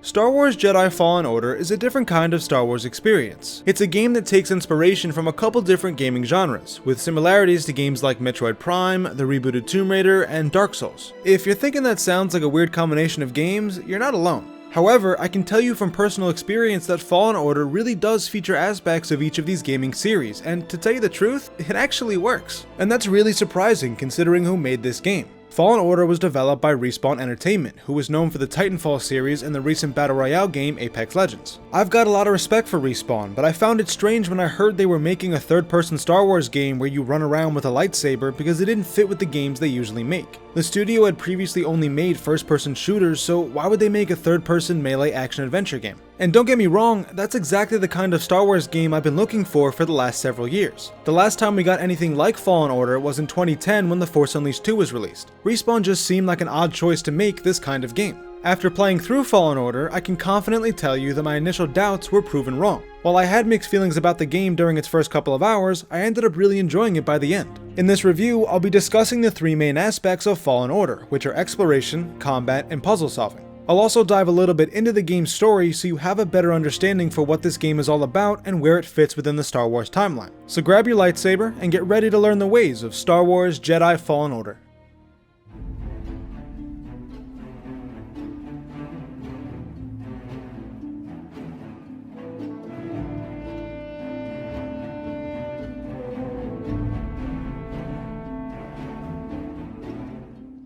Star Wars Jedi Fallen Order is a different kind of Star Wars experience. It's a game that takes inspiration from a couple different gaming genres, with similarities to games like Metroid Prime, the rebooted Tomb Raider, and Dark Souls. If you're thinking that sounds like a weird combination of games, you're not alone. However, I can tell you from personal experience that Fallen Order really does feature aspects of each of these gaming series, and to tell you the truth, it actually works. And that's really surprising considering who made this game. Fallen Order was developed by Respawn Entertainment, who was known for the Titanfall series and the recent Battle Royale game Apex Legends. I've got a lot of respect for Respawn, but I found it strange when I heard they were making a third-person Star Wars game where you run around with a lightsaber because it didn't fit with the games they usually make. The studio had previously only made first-person shooters, so why would they make a third-person melee action-adventure game? And don't get me wrong, that's exactly the kind of Star Wars game I've been looking for the last several years. The last time we got anything like Fallen Order was in 2010 when The Force Unleashed 2 was released. Respawn just seemed like an odd choice to make this kind of game. After playing through Fallen Order, I can confidently tell you that my initial doubts were proven wrong. While I had mixed feelings about the game during its first couple of hours, I ended up really enjoying it by the end. In this review, I'll be discussing the three main aspects of Fallen Order, which are exploration, combat, and puzzle solving. I'll also dive a little bit into the game's story so you have a better understanding for what this game is all about and where it fits within the Star Wars timeline. So grab your lightsaber and get ready to learn the ways of Star Wars Jedi Fallen Order.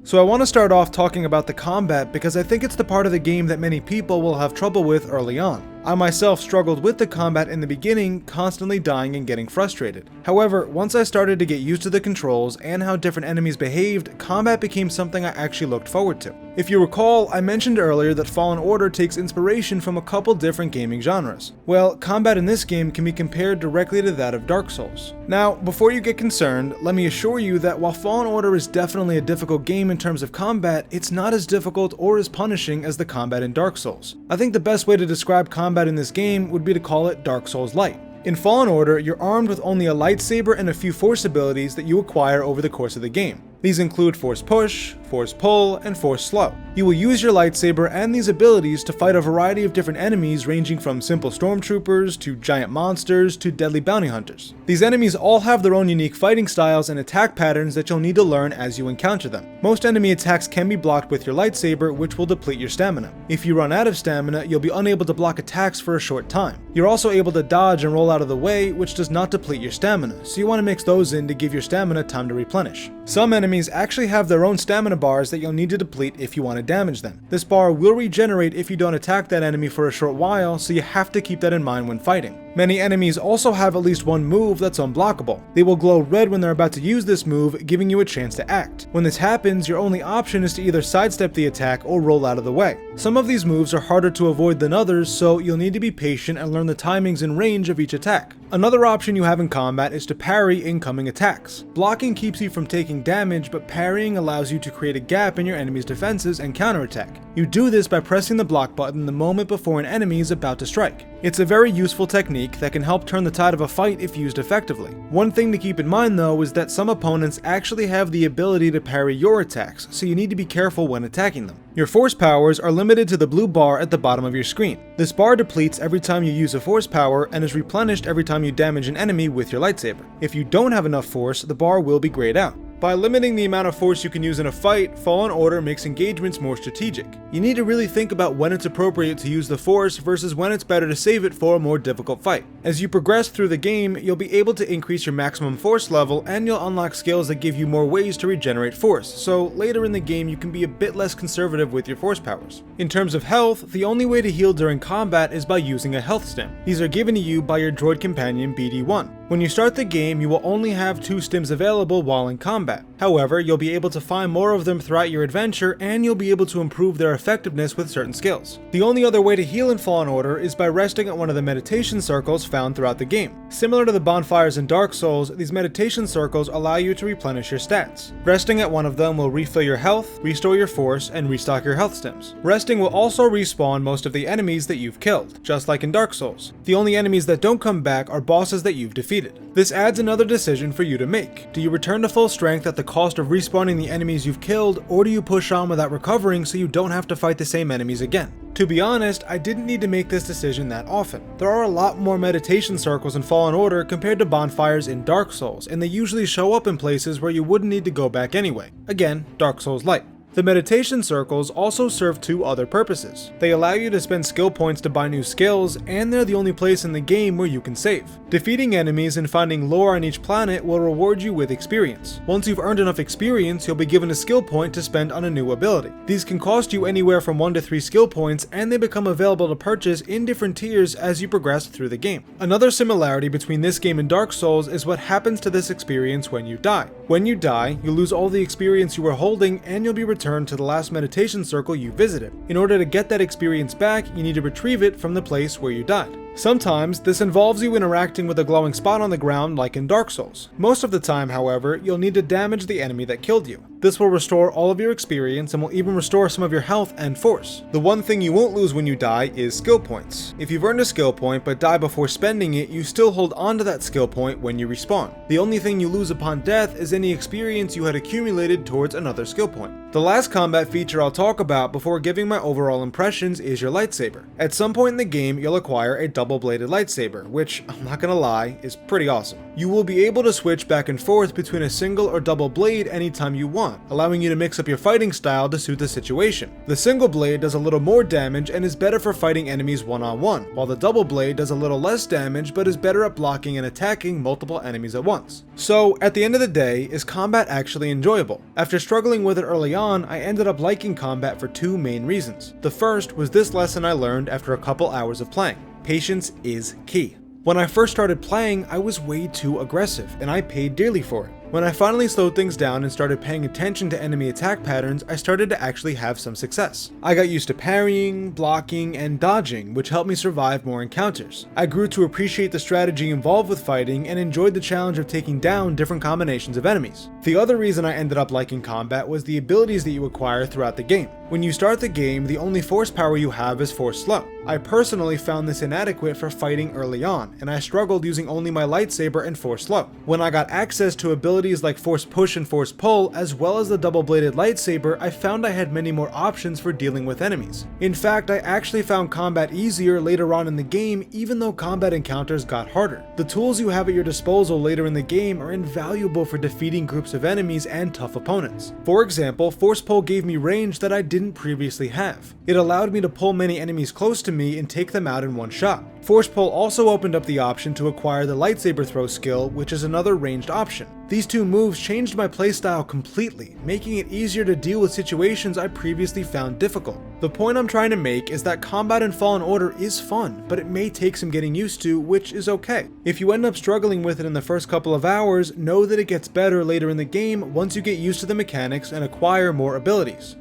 So I want to start off talking about the combat because I think it's the part of the game that many people will have trouble with early on. I myself struggled with the combat in the beginning, constantly dying and getting frustrated. However, once I started to get used to the controls and how different enemies behaved, combat became something I actually looked forward to. If you recall, I mentioned earlier that Fallen Order takes inspiration from a couple different gaming genres. Well, combat in this game can be compared directly to that of Dark Souls. Now, before you get concerned, let me assure you that while Fallen Order is definitely a difficult game in terms of combat, it's not as difficult or as punishing as the combat in Dark Souls. I think the best way to describe combat in this game would be to call it Dark Souls Light. In Fallen Order, you're armed with only a lightsaber and a few force abilities that you acquire over the course of the game. These include Force Push, Force Pull, and Force Slow. You will use your lightsaber and these abilities to fight a variety of different enemies ranging from simple stormtroopers to giant monsters to deadly bounty hunters. These enemies all have their own unique fighting styles and attack patterns that you'll need to learn as you encounter them. Most enemy attacks can be blocked with your lightsaber, which will deplete your stamina. If you run out of stamina, you'll be unable to block attacks for a short time. You're also able to dodge and roll out of the way, which does not deplete your stamina, so you want to mix those in to give your stamina time to replenish. Some enemies actually have their own stamina bars that you'll need to deplete if you want to damage them. This bar will regenerate if you don't attack that enemy for a short while, so you have to keep that in mind when fighting. Many enemies also have at least one move that's unblockable. They will glow red when they're about to use this move, giving you a chance to act. When this happens, your only option is to either sidestep the attack or roll out of the way. Some of these moves are harder to avoid than others, so you'll need to be patient and learn the timings and range of each attack. Another option you have in combat is to parry incoming attacks. Blocking keeps you from taking damage, but parrying allows you to create a gap in your enemy's defenses and counterattack. You do this by pressing the block button the moment before an enemy is about to strike. It's a very useful technique that can help turn the tide of a fight if used effectively. One thing to keep in mind though is that some opponents actually have the ability to parry your attacks, so you need to be careful when attacking them. Your force powers are limited to the blue bar at the bottom of your screen. This bar depletes every time you use a force power and is replenished every time you damage an enemy with your lightsaber. If you don't have enough force, the bar will be grayed out. By limiting the amount of force you can use in a fight, Fallen Order makes engagements more strategic. You need to really think about when it's appropriate to use the force versus when it's better to save it for a more difficult fight. As you progress through the game, you'll be able to increase your maximum force level and you'll unlock skills that give you more ways to regenerate force, so later in the game you can be a bit less conservative with your force powers. In terms of health, the only way to heal during combat is by using a health stim. These are given to you by your droid companion BD-1. When you start the game, you will only have 2 stims available while in combat. However, you'll be able to find more of them throughout your adventure, and you'll be able to improve their effectiveness with certain skills. The only other way to heal in Fallen Order is by resting at one of the meditation circles found throughout the game. Similar to the bonfires in Dark Souls, these meditation circles allow you to replenish your stats. Resting at one of them will refill your health, restore your force, and restock your health stims. Resting will also respawn most of the enemies that you've killed, just like in Dark Souls. The only enemies that don't come back are bosses that you've defeated. This adds another decision for you to make. Do you return to full strength strength at the cost of respawning the enemies you've killed, or do you push on without recovering so you don't have to fight the same enemies again? To be honest, I didn't need to make this decision that often. There are a lot more meditation circles in Fallen Order compared to bonfires in Dark Souls, and they usually show up in places where you wouldn't need to go back anyway. Again, Dark Souls light. The meditation circles also serve two other purposes. They allow you to spend skill points to buy new skills, and they're the only place in the game where you can save. Defeating enemies and finding lore on each planet will reward you with experience. Once you've earned enough experience, you'll be given a skill point to spend on a new ability. These can cost you anywhere from 1 to 3 skill points, and they become available to purchase in different tiers as you progress through the game. Another similarity between this game and Dark Souls is what happens to this experience when you die. When you die, you lose all the experience you were holding, and you'll be returned to the last meditation circle you visited. In order to get that experience back, you need to retrieve it from the place where you died. Sometimes, this involves you interacting with a glowing spot on the ground like in Dark Souls. Most of the time, however, you'll need to damage the enemy that killed you. This will restore all of your experience and will even restore some of your health and force. The one thing you won't lose when you die is skill points. If you've earned a skill point but die before spending it, you still hold on to that skill point when you respawn. The only thing you lose upon death is any experience you had accumulated towards another skill point. The last combat feature I'll talk about before giving my overall impressions is your lightsaber. At some point in the game, you'll acquire a double-bladed lightsaber, which, I'm not gonna lie, is pretty awesome. You will be able to switch back and forth between a single or double blade anytime you want, allowing you to mix up your fighting style to suit the situation. The single blade does a little more damage and is better for fighting enemies one-on-one, while the double blade does a little less damage but is better at blocking and attacking multiple enemies at once. So, at the end of the day, is combat actually enjoyable? After struggling with it early on, I ended up liking combat for two main reasons. The first was this lesson I learned after a couple hours of playing. Patience is key. When I first started playing, I was way too aggressive, and I paid dearly for it. When I finally slowed things down and started paying attention to enemy attack patterns, I started to actually have some success. I got used to parrying, blocking, and dodging, which helped me survive more encounters. I grew to appreciate the strategy involved with fighting and enjoyed the challenge of taking down different combinations of enemies. The other reason I ended up liking combat was the abilities that you acquire throughout the game. When you start the game, the only force power you have is force slow. I personally found this inadequate for fighting early on, and I struggled using only my lightsaber and force slow. When I got access to abilities like force push and force pull, as well as the double-bladed lightsaber, I found I had many more options for dealing with enemies. In fact, I actually found combat easier later on in the game, even though combat encounters got harder. The tools you have at your disposal later in the game are invaluable for defeating groups of enemies and tough opponents. For example, force pull gave me range that I didn't previously have. It allowed me to pull many enemies close to me and take them out in one shot. Force pull also opened up the option to acquire the lightsaber throw skill, which is another ranged option. These two moves changed my playstyle completely, making it easier to deal with situations I previously found difficult. The point I'm trying to make is that combat in Fallen Order is fun, but it may take some getting used to, which is okay. If you end up struggling with it in the first couple of hours, know that it gets better later in the game once you get used to the mechanics and acquire more abilities.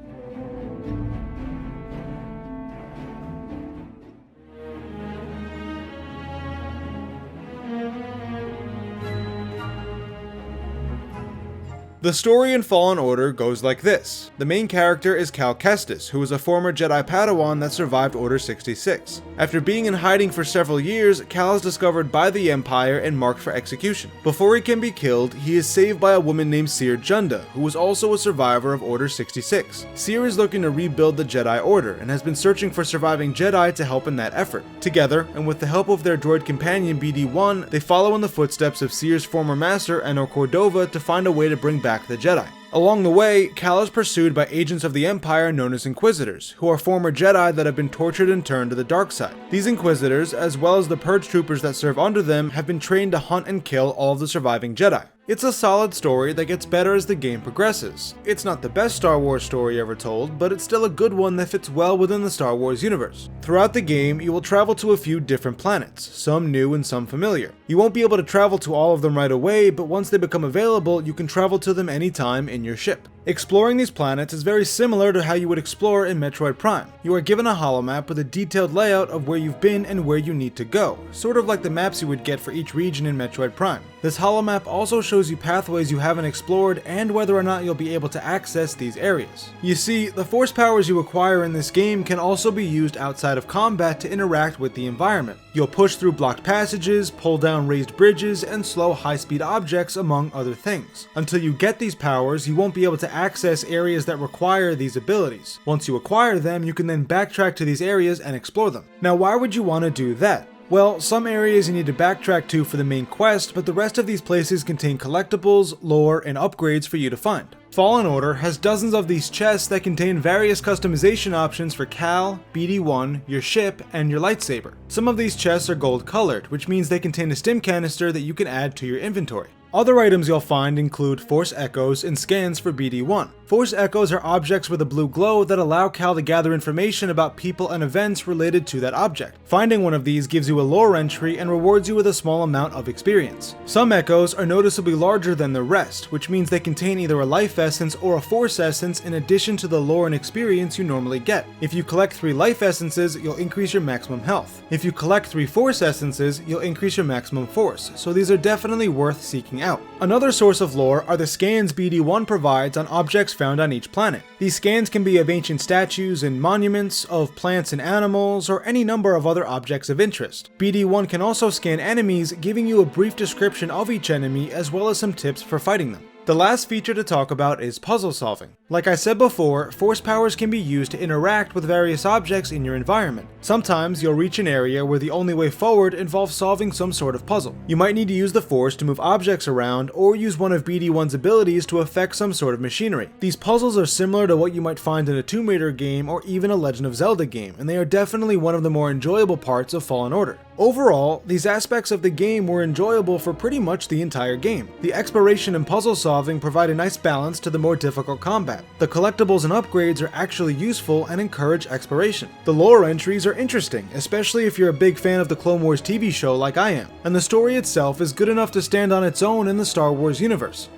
The story in Fallen Order goes like this. The main character is Cal Kestis, who is a former Jedi Padawan that survived Order 66. After being in hiding for several years, Cal is discovered by the Empire and marked for execution. Before he can be killed, he is saved by a woman named Seer Junda, who was also a survivor of Order 66. Seer is looking to rebuild the Jedi Order, and has been searching for surviving Jedi to help in that effort. Together, and with the help of their droid companion BD-1, they follow in the footsteps of Seer's former master Anor Cordova to find a way to bring back the Jedi. Along the way, Cal is pursued by agents of the Empire known as Inquisitors, who are former Jedi that have been tortured and turned to the dark side. These Inquisitors, as well as the Purge troopers that serve under them, have been trained to hunt and kill all of the surviving Jedi. It's a solid story that gets better as the game progresses. It's not the best Star Wars story ever told, but it's still a good one that fits well within the Star Wars universe. Throughout the game, you will travel to a few different planets, some new and some familiar. You won't be able to travel to all of them right away, but once they become available, you can travel to them anytime in your ship. Exploring these planets is very similar to how you would explore in Metroid Prime. You are given a holomap with a detailed layout of where you've been and where you need to go, sort of like the maps you would get for each region in Metroid Prime. This holomap also shows you pathways you haven't explored and whether or not you'll be able to access these areas. You see, the force powers you acquire in this game can also be used outside of combat to interact with the environment. You'll push through blocked passages, pull down raised bridges, and slow high-speed objects, among other things. Until you get these powers, you won't be able to access areas that require these abilities. Once you acquire them, you can then backtrack to these areas and explore them. Now, why would you want to do that? Well, some areas you need to backtrack to for the main quest, but the rest of these places contain collectibles, lore, and upgrades for you to find. Fallen Order has dozens of these chests that contain various customization options for Cal, BD1, your ship, and your lightsaber. Some of these chests are gold colored, which means they contain a stim canister that you can add to your inventory. Other items you'll find include Force Echoes and scans for BD1. Force Echoes are objects with a blue glow that allow Cal to gather information about people and events related to that object. Finding one of these gives you a lore entry and rewards you with a small amount of experience. Some Echoes are noticeably larger than the rest, which means they contain either a life essence or a force essence in addition to the lore and experience you normally get. If you collect 3 life essences, you'll increase your maximum health. If you collect 3 force essences, you'll increase your maximum force, so these are definitely worth seeking out. Another source of lore are the scans BD1 provides on objects found on each planet. These scans can be of ancient statues and monuments, of plants and animals, or any number of other objects of interest. BD1 can also scan enemies, giving you a brief description of each enemy as well as some tips for fighting them. The last feature to talk about is puzzle solving. Like I said before, force powers can be used to interact with various objects in your environment. Sometimes you'll reach an area where the only way forward involves solving some sort of puzzle. You might need to use the force to move objects around or use one of BD1's abilities to affect some sort of machinery. These puzzles are similar to what you might find in a Tomb Raider game or even a Legend of Zelda game, and they are definitely one of the more enjoyable parts of Fallen Order. Overall, these aspects of the game were enjoyable for pretty much the entire game. The exploration and puzzle solving provide a nice balance to the more difficult combat. The collectibles and upgrades are actually useful and encourage exploration. The lore entries are interesting, especially if you're a big fan of the Clone Wars TV show like I am, and the story itself is good enough to stand on its own in the Star Wars universe.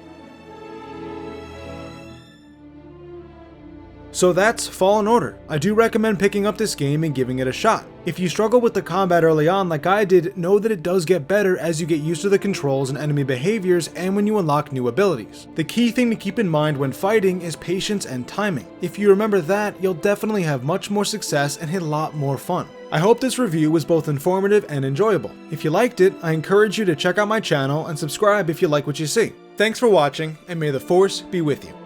So that's Fallen Order. I do recommend picking up this game and giving it a shot. If you struggle with the combat early on like I did, know that it does get better as you get used to the controls and enemy behaviors and when you unlock new abilities. The key thing to keep in mind when fighting is patience and timing. If you remember that, you'll definitely have much more success and hit a lot more fun. I hope this review was both informative and enjoyable. If you liked it, I encourage you to check out my channel and subscribe if you like what you see. Thanks for watching, and may the Force be with you.